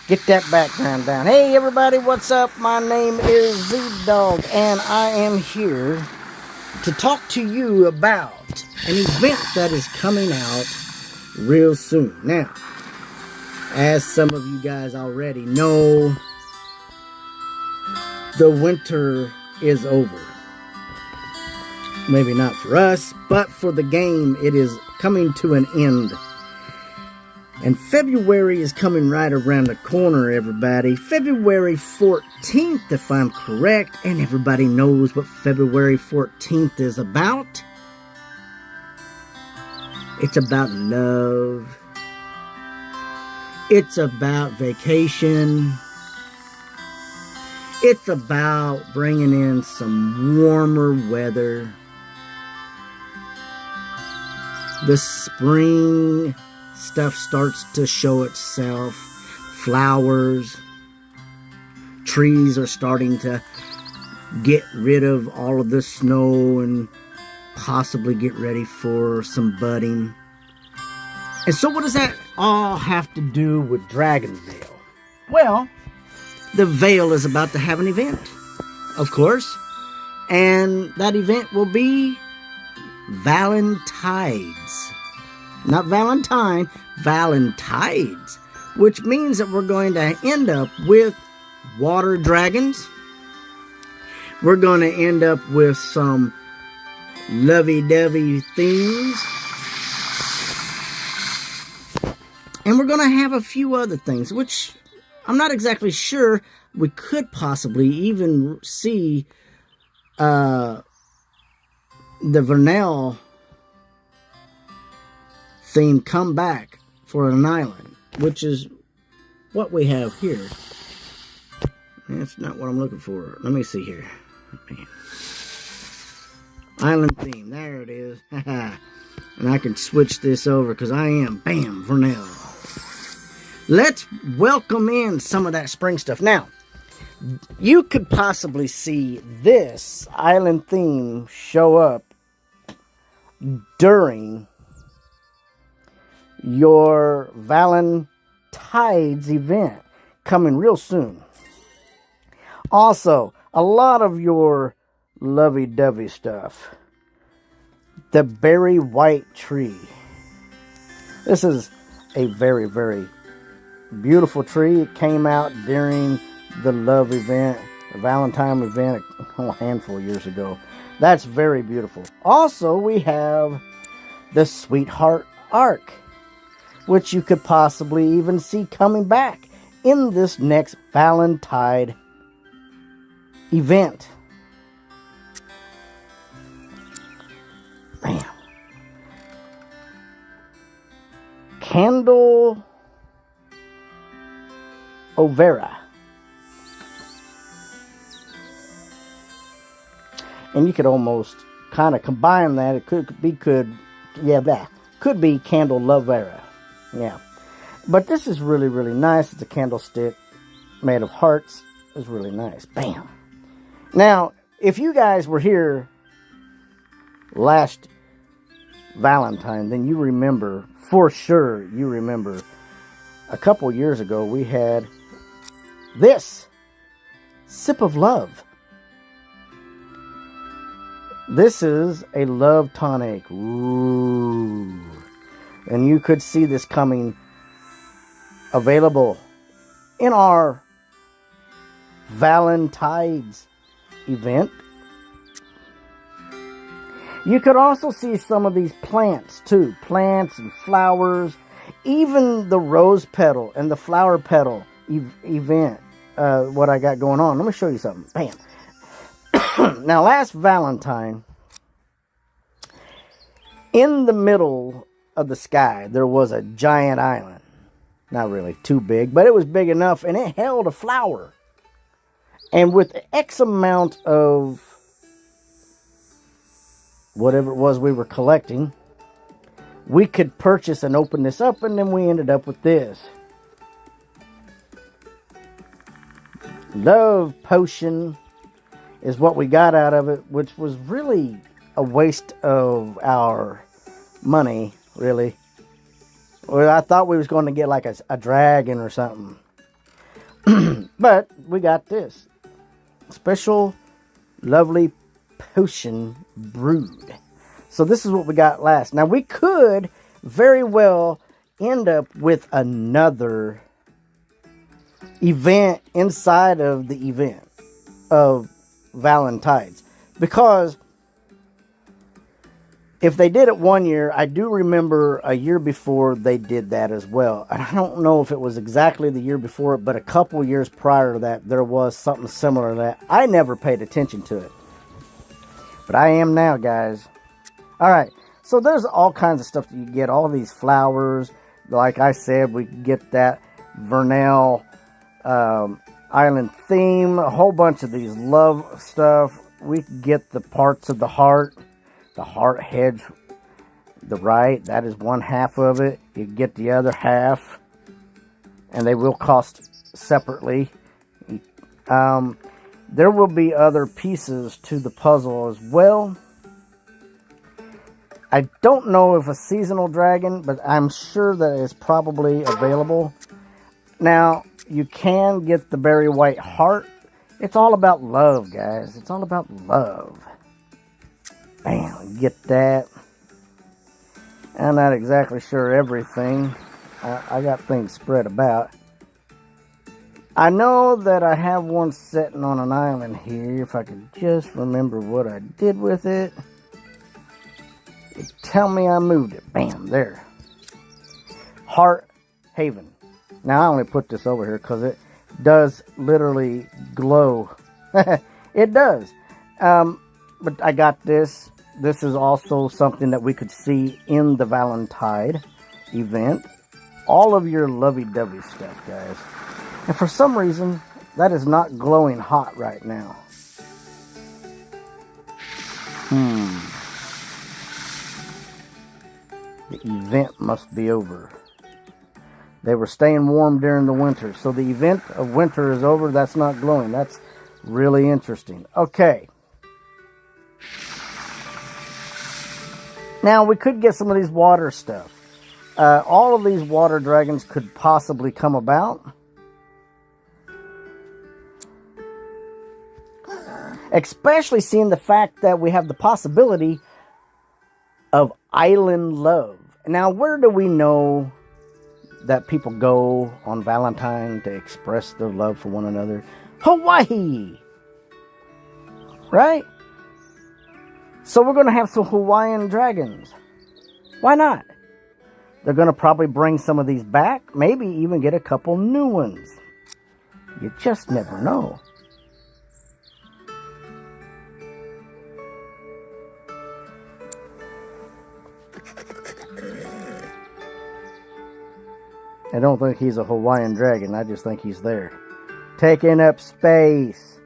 Get that background down. Hey everybody, what's up? My name is Z-Dog, and I am here to talk to you about an event that is coming out real soon. Now, as some of you guys already know, the winter is over. Maybe not for us, but for the game, it is coming to an end. And February is coming right around the corner, everybody. February 14th, if I'm correct. And everybody knows what February 14th is about. It's about love. It's about vacation. It's about bringing in some warmer weather. The spring stuff starts to show itself. Flowers, trees are starting to get rid of all of the snow and possibly get ready for some budding. And so what does that all have to do with DragonVale? Well, the Vale is about to have an event, of course. And that event will be Valentides. Not Valentine, Valentides, which means that we're going to end up with water dragons. We're going to end up with some lovey-dovey themes. And we're going to have a few other things, which I'm not exactly sure. We could possibly even see the Vernell theme come back for an island, which is what we have here. That's not what I'm looking for. Let me see here. Island theme. There it is. And I can switch this over because I am, bam, Vernell. Let's welcome in some of that spring stuff. Now, you could possibly see this island theme show up during your Valentides event coming real soon. Also, a lot of your lovey-dovey stuff. The berry white tree. This is a very, very beautiful tree. It came out during the love event, the Valentine event, a handful of years ago. That's very beautiful. Also, we have the Sweetheart Arc, which you could possibly even see coming back in this next Valentine event. Bam. Candle Overa. And you could almost kind of combine that. It could be Candle Lovera. Yeah. But this is really, really nice. It's a candlestick made of hearts. It's really nice. Bam. Now, if you guys were here last Valentine, then you remember, for sure, you remember a couple years ago we had this Sip of Love. This is a love tonic. Ooh. And you could see this coming available in our Valentides event. You could also see some of these plants too. Plants and flowers. Even the rose petal and the flower petal event. What I got going on. Let me show you something. Bam. Now, last Valentine, in the middle of the sky, there was a giant island. Not really too big, but it was big enough, and it held a flower. And with X amount of whatever it was we were collecting, we could purchase and open this up, and then we ended up with this. Love potion is what we got out of it, which was really a waste of our money, really. Well, I thought we was going to get like a dragon or something. But we got this. Special lovely potion brood. So this is what we got last. Now we could very well end up with another event inside of the event of Valentides, because if they did it one year, I do remember a year before they did that as well. I don't know if it was exactly the year before, but a couple years prior to that, there was something similar to that. I never paid attention to it, but I am now, guys. All right, so there's all kinds of stuff that you get. All these flowers, like I said, we get that Vernell island theme, a whole bunch of these love stuff. We get the parts of the heart hedge, the right, that is one half of it. You get the other half, and they will cost separately. There will be other pieces to the puzzle as well. I don't know if a seasonal dragon, but I'm sure that it's probably available. Now, you can get the berry white heart. It's all about love, guys. It's all about love. Bam, get that. I'm not exactly sure everything. I got things spread about. I know that I have one sitting on an island here. If I could just remember what I did with it. Tell me I moved it. Bam, there. Heart Haven. Now, I only put this over here because it does literally glow. It does. But I got this. This is also something that we could see in the Valentine event. All of your lovey-dovey stuff, guys. And for some reason, that is not glowing hot right now. The event must be over. They were staying warm during the winter. So the event of winter is over. That's not glowing. That's really interesting. Okay. Now, we could get some of these water stuff. All of these water dragons could possibly come about. Especially seeing the fact that we have the possibility of island love. Now, where do we know that people go on Valentine to express their love for one another? Hawaii! Right? So we're going to have some Hawaiian dragons. Why not? They're going to probably bring some of these back. Maybe even get a couple new ones. You just never know. I don't think he's a Hawaiian dragon. I just think he's there. Taking up space.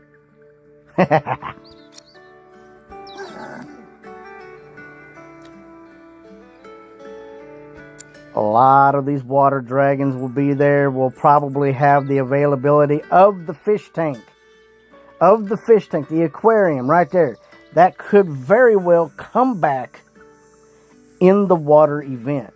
A lot of these water dragons will be there. We'll probably have the availability of the fish tank. Of the fish tank, the aquarium right there. That could very well come back in the water event.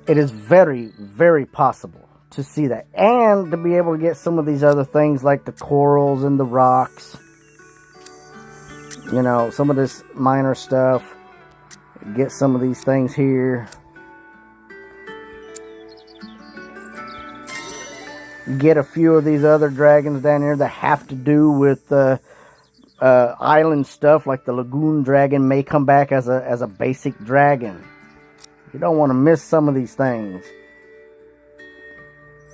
It is very, very possible to see that. And to be able to get some of these other things like the corals and the rocks. You know, some of this minor stuff. Get some of these things here. Get a few of these other dragons down here that have to do with island stuff. Like the lagoon dragon may come back as a basic dragon. You don't want to miss some of these things.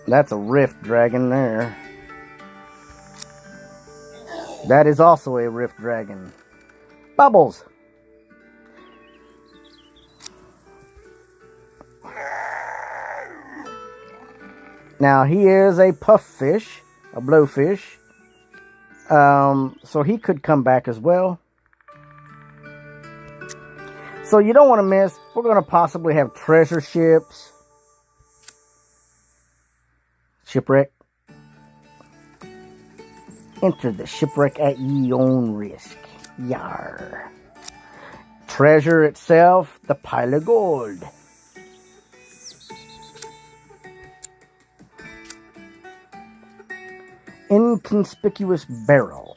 That's a rift dragon there. That is also a rift dragon. Bubbles. Now, he is a pufffish, a blowfish. So he could come back as well. So you don't want to miss. We're going to possibly have treasure ships. Shipwreck. Enter the shipwreck at ye own risk. Yar. treasure itself, the pile of gold. Inconspicuous barrel.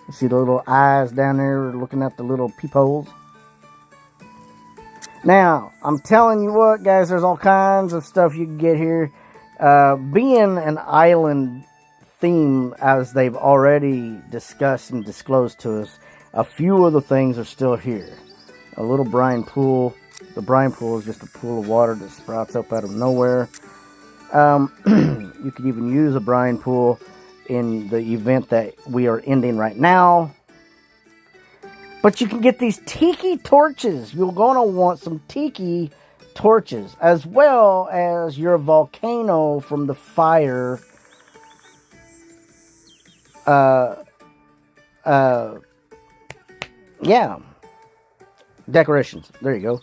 You see the little eyes down there looking at the little peepholes? Now, I'm telling you what, guys, there's all kinds of stuff you can get here. Being an island theme, as they've already discussed and disclosed to us, a few of the things are still here. A little brine pool. The brine pool is just a pool of water that sprouts up out of nowhere. You could even use a brine pool in the event that we are ending right now. But you can get these tiki torches. You're going to want some tiki torches, as well as your volcano from the fire. Yeah. Decorations. There you go.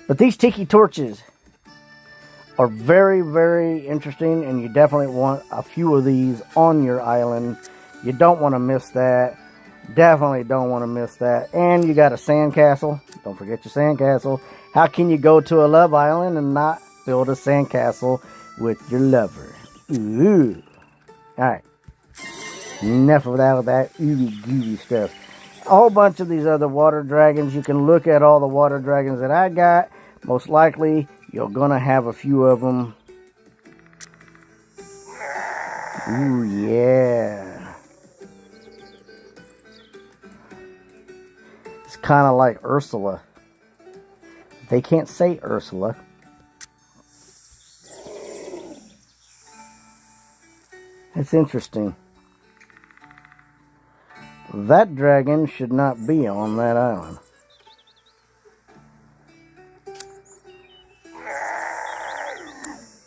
But these tiki torches are very, very interesting, and you definitely want a few of these on your island. You don't want to miss that. Definitely don't want to miss that. And you got a sandcastle. Don't forget your sandcastle. How can you go to a love island and not build a sandcastle with your lover? Ooh. Alright. Enough of that ooey gooey stuff. A whole bunch of these other water dragons. You can look at all the water dragons that I got. Most likely, you're going to have a few of them. Ooh, yeah. It's kind of like Ursula. They can't say Ursula. It's interesting. That dragon should not be on that island.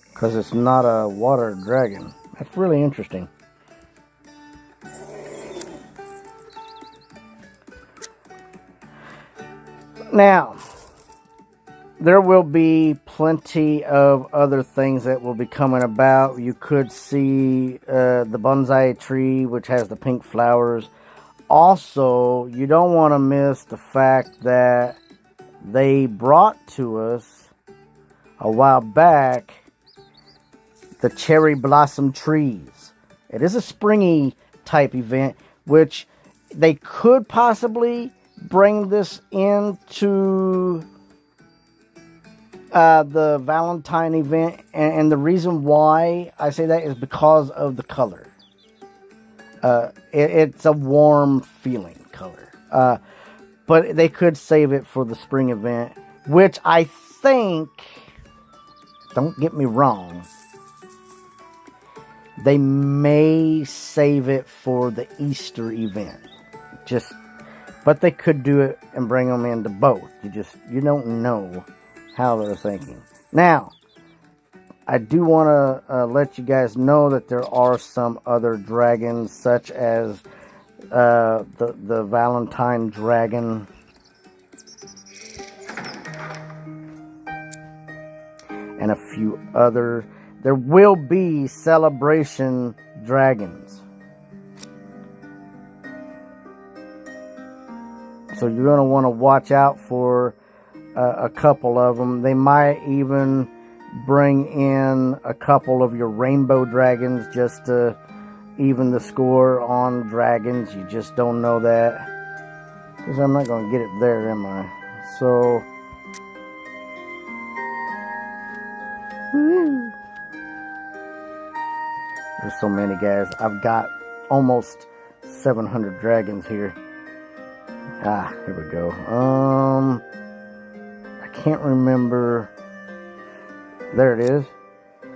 Because it's not a water dragon. That's really interesting. Now, there will be plenty of other things that will be coming about. You could see the bonsai tree, which has the pink flowers. Also, you don't want to miss the fact that they brought to us a while back the cherry blossom trees. It is a springy type event, which they could possibly bring this into the Valentine event, and the reason why I say that is because of the color. It's a warm feeling color, but they could save it for the spring event, which I think, don't get me wrong, they may save it for the Easter event. But they could do it and bring them into both. You don't know how they're thinking. Now, I do want to let you guys know that there are some other dragons, such as the Valentine dragon, and a few others. There will be celebration dragons. So you're going to want to watch out for a couple of them. They might even bring in a couple of your rainbow dragons just to even the score on dragons. You just don't know that. Because I'm not going to get it there, am I? So, woo. There's so many, guys. I've got almost 700 dragons here. Here we go. I can't remember. There it is.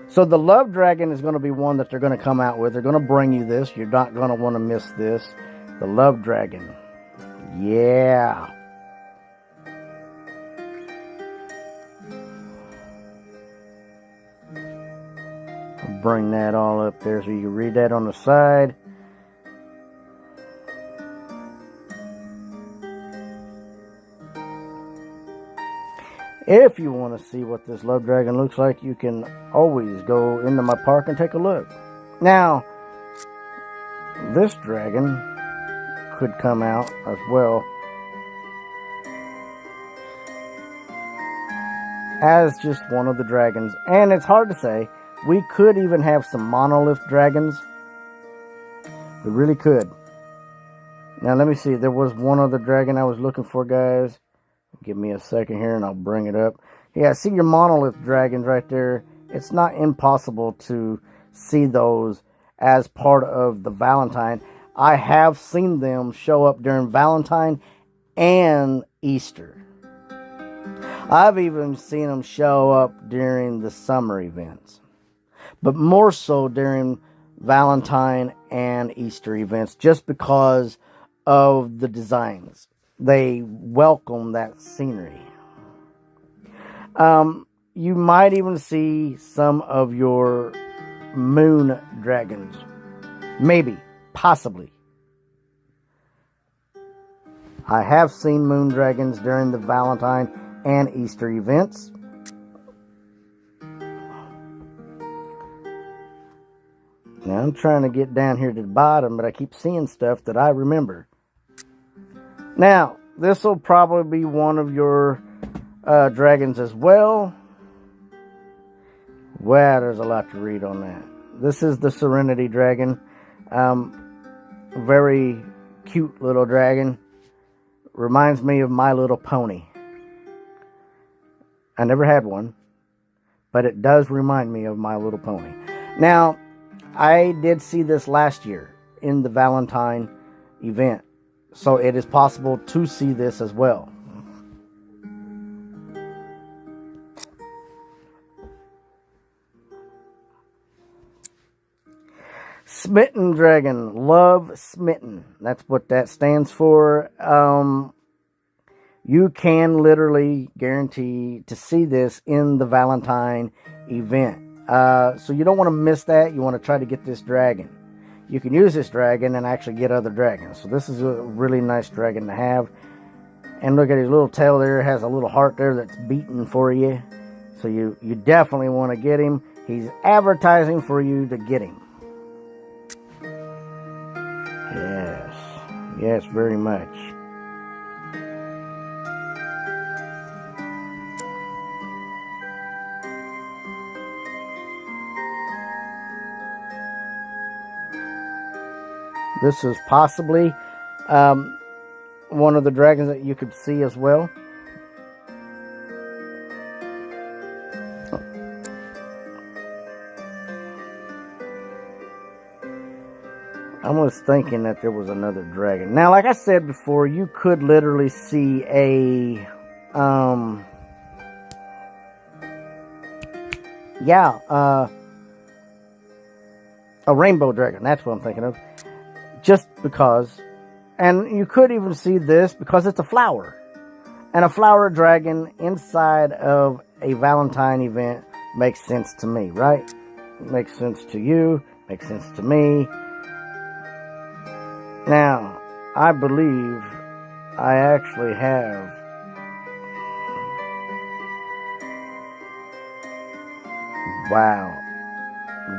So the love dragon is going to be one that they're going to come out with. They're going to bring you this. You're not going to want to miss this. The love dragon. Yeah. I'll bring that all up there so you can read that on the side. If you want to see what this love dragon looks like, you can always go into my park and take a look. Now, this dragon could come out as well as just one of the dragons. And it's hard to say. We could even have some monolith dragons. We really could. Now let me see. There was one other dragon I was looking for, guys. Give me a second here and I'll bring it up. Yeah, see your monolith dragons right there. It's not impossible to see those as part of the Valentine. I have seen them show up during Valentine and Easter. I've even seen them show up during the summer events. But more so during Valentine and Easter events, just because of the designs. They welcome that scenery. You might even see some of your moon dragons. Maybe, possibly. I have seen moon dragons during the Valentine and Easter events. Now I'm trying to get down here to the bottom, but I keep seeing stuff that I remember. Now, this will probably be one of your dragons as well. Wow, there's a lot to read on that. This is the Serenity Dragon. Very cute little dragon. Reminds me of My Little Pony. I never had one, but it does remind me of My Little Pony. Now, I did see this last year in the Valentine event, so it is possible to see this as well. Smitten Dragon, Love Smitten. That's what that stands for. You can literally guarantee to see this in the Valentine event. So you don't want to miss that. You want to try to get this dragon. You can use this dragon and actually get other dragons. So this is a really nice dragon to have. And look at his little tail there. It has a little heart there that's beating for you. So you definitely want to get him. He's advertising for you to get him. Yes. Yes, very much. This is possibly one of the dragons that you could see as well. I was thinking that there was another dragon. Now, like I said before, you could literally see a rainbow dragon. That's what I'm thinking of. Just because. And you could even see this because it's a flower. And a flower dragon inside of a Valentine event makes sense to me, right? Makes sense to you. Makes sense to me. Now, I believe I actually have wow.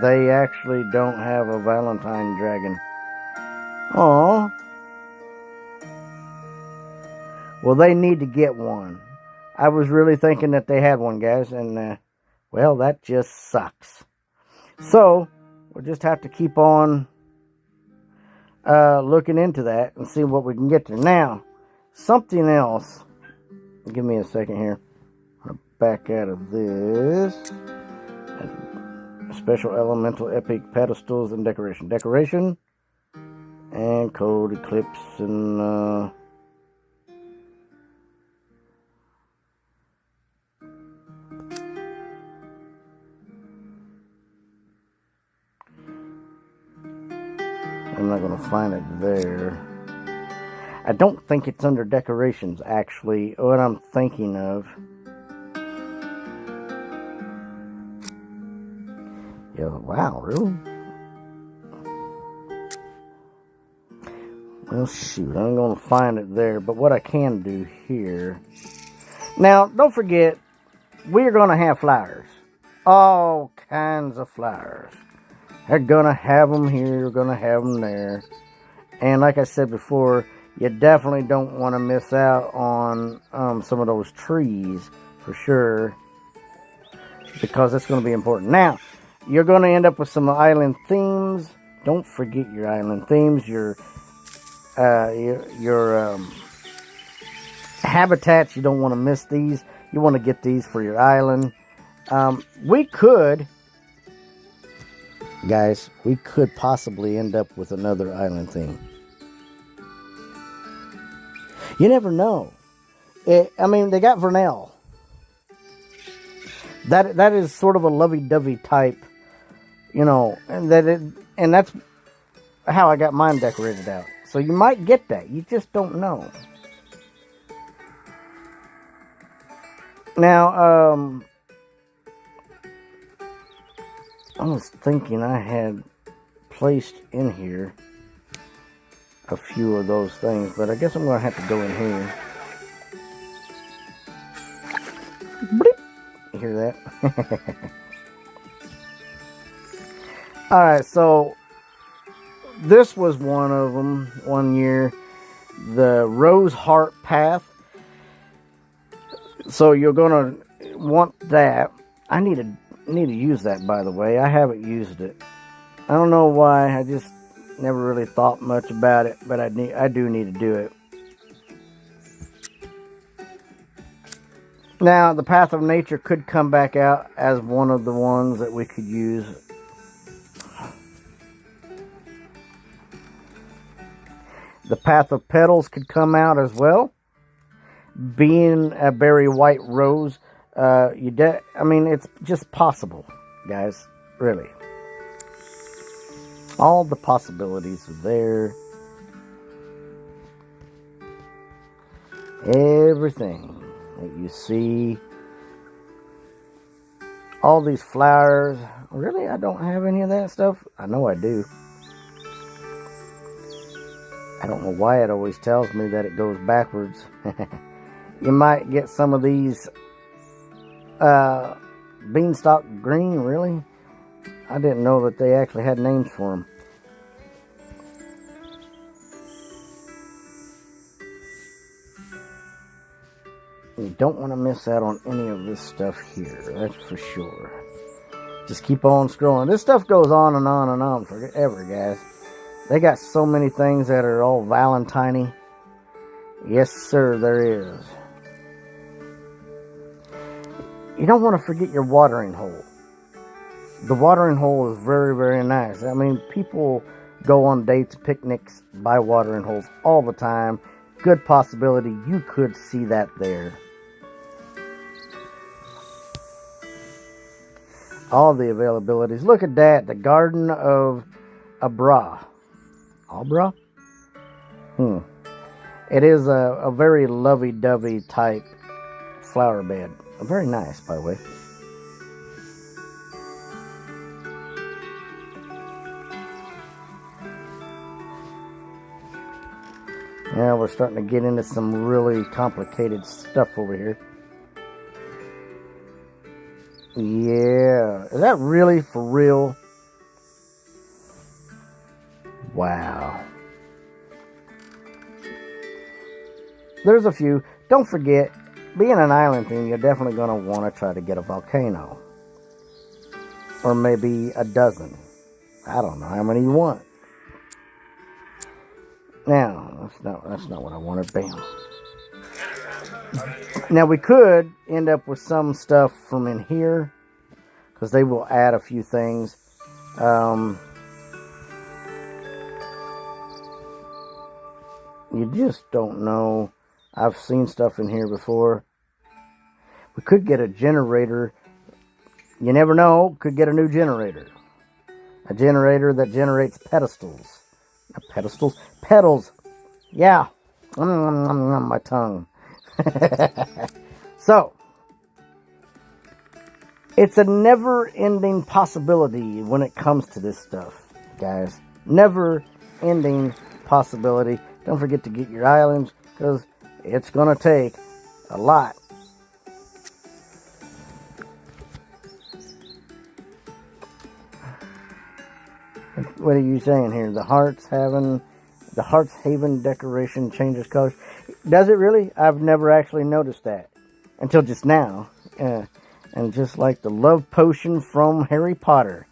They actually don't have a Valentine dragon. Oh. Well, they need to get one. I was really thinking that they had one, guys, and well, that just sucks. So, we'll just have to keep on looking into that and see what we can get there. Now, something else. Give me a second here. I'm going to back out of this. Special elemental epic pedestals and decoration. Decoration. And code eclipse and I'm not going to find it there. I don't think it's under decorations, actually. What I'm thinking of. Yeah, wow, really? Well, shoot, I'm going to find it there. But what I can do here. Now, don't forget, we're going to have flowers. All kinds of flowers. They're going to have them here. We're going to have them there. And like I said before, you definitely don't want to miss out on some of those trees for sure, because it's going to be important. Now, you're going to end up with some island themes. Don't forget your island themes, your habitats. You don't want to miss these. You want to get these for your island. We could possibly end up with another island theme. You never know. They got Vernell. That is sort of a lovey-dovey type, and that's how I got mine decorated out. So you might get that. You just don't know. Now, I was thinking I had placed in here a few of those things, but I guess I'm going to have to go in here. Bleep. You hear that? Alright, so this was one of them one year. The Rose Heart Path. So you're going to want that. I need to use that, by the way. I haven't used it. I don't know why. I just never really thought much about it, but I do need to do it. Now, the Path of Nature could come back out as one of the ones that we could use. The Path of Petals could come out as well. Being a berry white rose, it's just possible, guys. Really. All the possibilities are there. Everything that you see. All these flowers. Really, I don't have any of that stuff. I know I do. I don't know why it always tells me that it goes backwards. You might get some of these beanstalk green, really? I didn't know that they actually had names for them. You don't want to miss out on any of this stuff here, that's for sure. Just keep on scrolling. This stuff goes on and on and on forever, guys. They got so many things that are all Valentine-y. Yes, sir, there is. You don't want to forget your watering hole. The watering hole is very, very nice. I mean, people go on dates, picnics, by watering holes all the time. Good possibility you could see that there. All the availabilities. Look at that. The Garden of Abra. Abra? It is a very lovey-dovey type flower bed. Very nice, by the way. Now we're starting to get into some really complicated stuff over here. Yeah. Is that really for real? Wow. There's a few. Don't forget, being an island thing, you're definitely going to want to try to get a volcano. Or maybe a dozen. I don't know how many you want. Now, that's not what I wanted. Bam. Now, we could end up with some stuff from in here, because they will add a few things. You just don't know. I've seen stuff in here before. We could get a generator. You never know. Could get a new generator. A generator that generates pedestals. Not pedestals. Petals. Yeah. My tongue. So, it's a never-ending possibility when it comes to this stuff, guys. Never-ending possibility. Don't forget to get your islands, because it's going to take a lot. What are you saying here? The heart's having The Heart's Haven decoration changes colors. Does it really? I've never actually noticed that until just now. And just like the love potion from Harry Potter.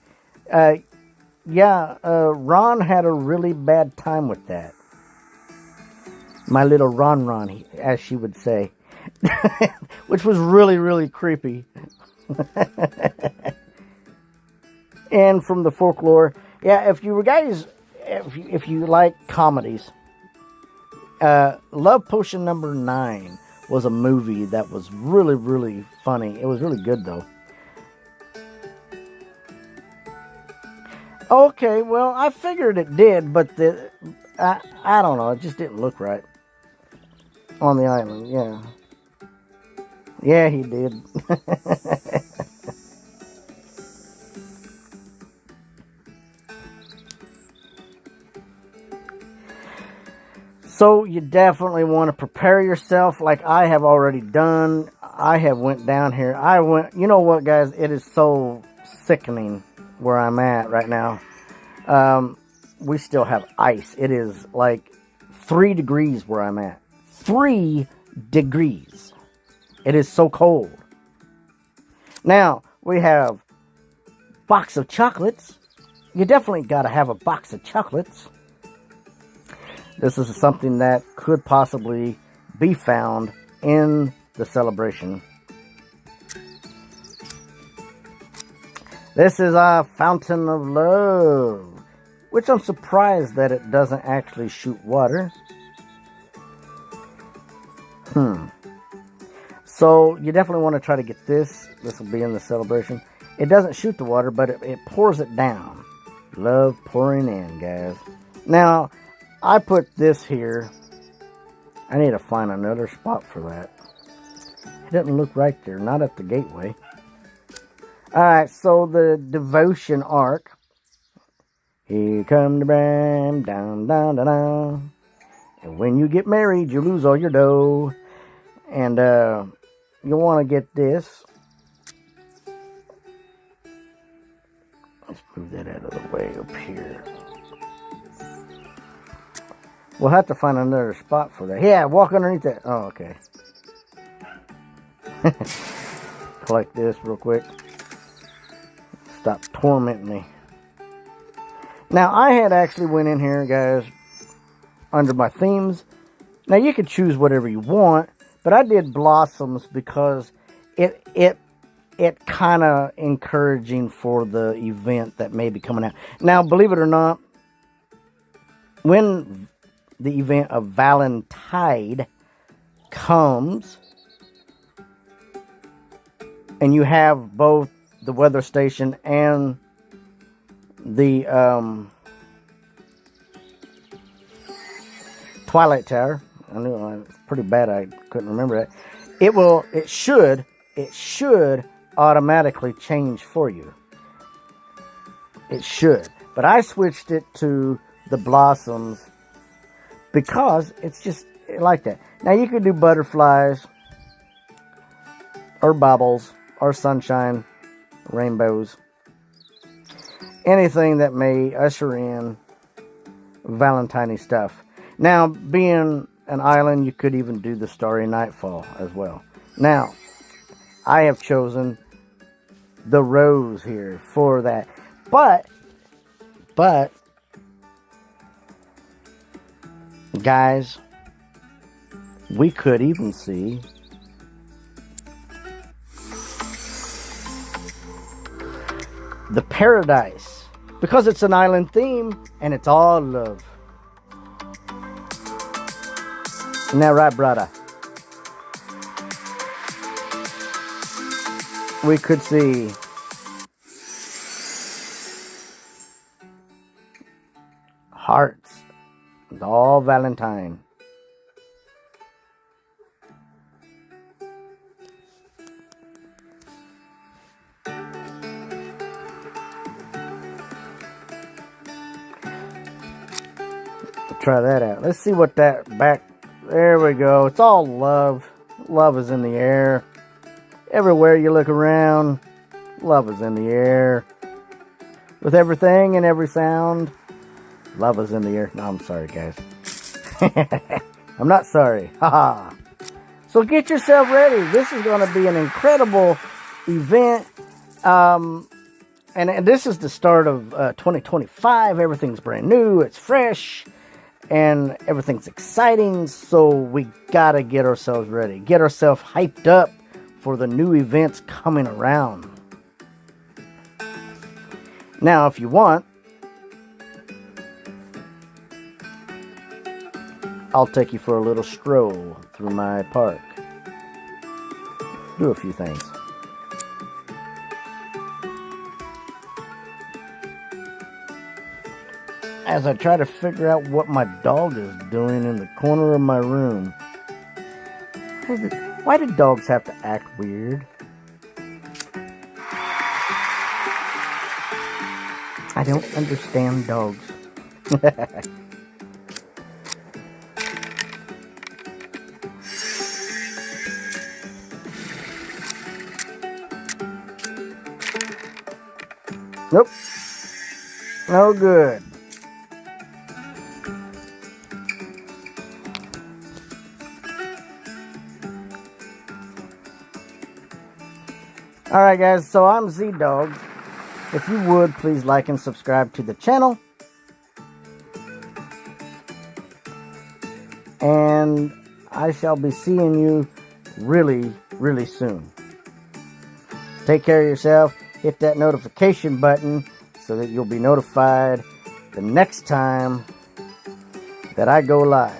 Ron had a really bad time with that. My little Ron, as she would say. Which was really, really creepy. And from the folklore, if you guys, if you like comedies, Love Potion number 9 was a movie that was really, really funny. It was really good, though. Okay, well, I figured it did, but I don't know. It just didn't look right on the island. Yeah. Yeah, he did. So you definitely want to prepare yourself like I have already done. I have went down here. You know what, guys? It is so sickening where I'm at right now. We still have ice. It is like 3 degrees where I'm at. 3 degrees. It is so cold. Now, we have box of chocolates. You definitely got to have a box of chocolates. This is something that could possibly be found in the celebration. This is a fountain of love, which I'm surprised that it doesn't actually shoot water. So you definitely want to try to get this. This will be in the celebration. It doesn't shoot the water, but it pours it down. Love pouring in, guys. Now, I put this here. I need to find another spot for that. It doesn't look right there. Not at the gateway. Alright, so the devotion arc. Here come the bram, down, down, down, down. And when you get married, you lose all your dough. And you'll want to get this. Let's move that out of the way up here. We'll have to find another spot for that. Yeah, walk underneath that. Oh, okay. Collect this real quick. Stop tormenting me. Now, I had actually went in here, guys, under my themes. Now, you could choose whatever you want, but I did blossoms because it kind of encouraging for the event that may be coming out. Now, believe it or not, when the event of Valentide comes, and you have both the weather station and the Twilight Tower. I knew it's pretty bad I couldn't remember that. It should automatically change for you. It should. But I switched it to the blossoms because it's just like that. Now you could do butterflies or bubbles or sunshine, rainbows, anything that may usher in Valentine stuff. Now, being an island, you could even do the Starry Nightfall as well. Now, I have chosen the rose here for that. But, guys, we could even see the paradise, because it's an island theme and it's all love. Isn't that right, brother? We could see hearts, and all Valentine. Try that out. Let's see what that back. There we go. It's all love. Love is in the air. Everywhere you look around, love is in the air. With everything and every sound, love is in the air. No, I'm sorry, guys. I'm not sorry. Haha. So get yourself ready. This is going to be an incredible event. And this is the start of 2025. Everything's brand new. It's fresh. And everything's exciting. So we got to get ourselves ready. Get ourselves hyped up for the new events coming around. Now, if you want, I'll take you for a little stroll through my park. Do a few things. As I try to figure out what my dog is doing in the corner of my room. Why do dogs have to act weird? I don't understand dogs. Nope. No good. Alright guys, so I'm Z-Dog. If you would, please like and subscribe to the channel. And I shall be seeing you really, really soon. Take care of yourself. Hit that notification button so that you'll be notified the next time that I go live.